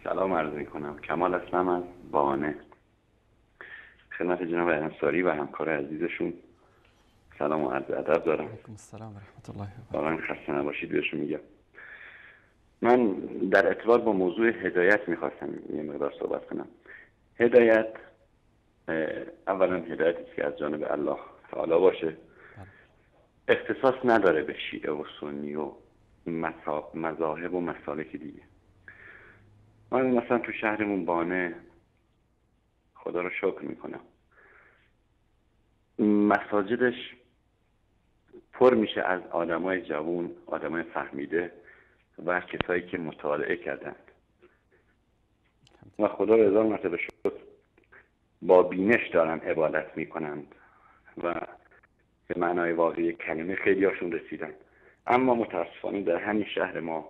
سلام عرض میکنم. کمال هستم از بهانه. خدمت جناب انصاری و همکار عزیزشون سلام و عرض ادب دارم. علیکم السلام و رحمت الله و واقعا خسته نباشید بهشون میگم. من در ارتباط با موضوع هدایت میخواستم یه مقدار صحبت کنم. هدایت اولا هدایتی که از جانب الله تعالی باشه، اختصاص نداره به شیعه و سنی و مذاهب و مسالک دیگه. من مثلا تو شهرمون بانه خدا رو شکر میکنم مساجدش پر میشه از آدمای جوون، آدمای فهمیده و کسایی که مطالعه کردند و خدا رو هزار مرتبه شکر با بینش دارن عبادت میکنند و به معنای واقعی کلمه خیلی هاشون رسیدن. اما متاسفانه در همین شهر ما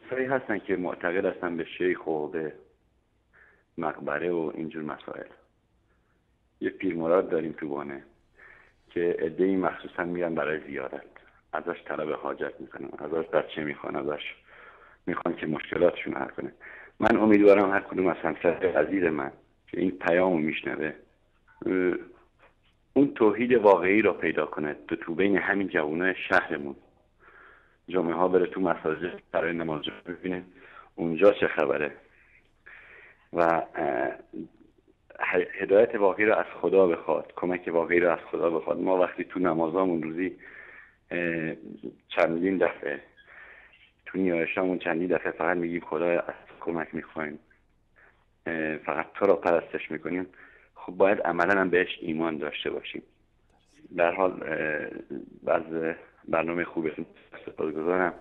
کسایی هستن که معتقد هستن به شیخ و به مقبره و اینجور مسائل. یه پیرمراد داریم تو بانه که عده‌ای مخصوصا میرن برای زیارت، ازش طلب حاجت میکنن، ازش بچه میخوان، ازش میخوان که مشکلاتشون حل کنه. من امیدوارم هر کدوم از همسر عزیز من که این پیامو میشنوه اون توحید واقعی را پیدا کنه تو بین همین جوانای شهرمون. جمعه ها بره تو مساجد برای نماز ببینه اونجا چه خبره و هدایت واقعی را از خدا بخواد، کمک واقعی را از خدا بخواد. ما وقتی تو نمازامون روزی چندین دفعه تو نیایشامون چندین دفعه فقط میگیم خدا از کمک میخوایم، فقط تو را پرستش میکنیم، خب باید عملا هم بهش ایمان داشته باشیم. در حال بعض برنامه خوبه سپاسگزارم،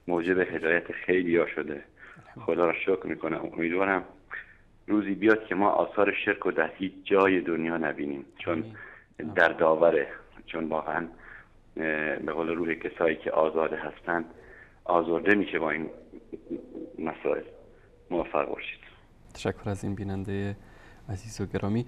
موجب هدایت خیلی ها شده. خدا را شکر میکنم. امیدوارم روزی بیاد که ما آثار شرک و در هیچ جای دنیا نبینیم، چون در داوره، چون واقعا به قول روح کسایی که آزاده هستن آزرده میشه با این مسائل. موفق باشید. تشکر از این بیننده عزیز و گرامی.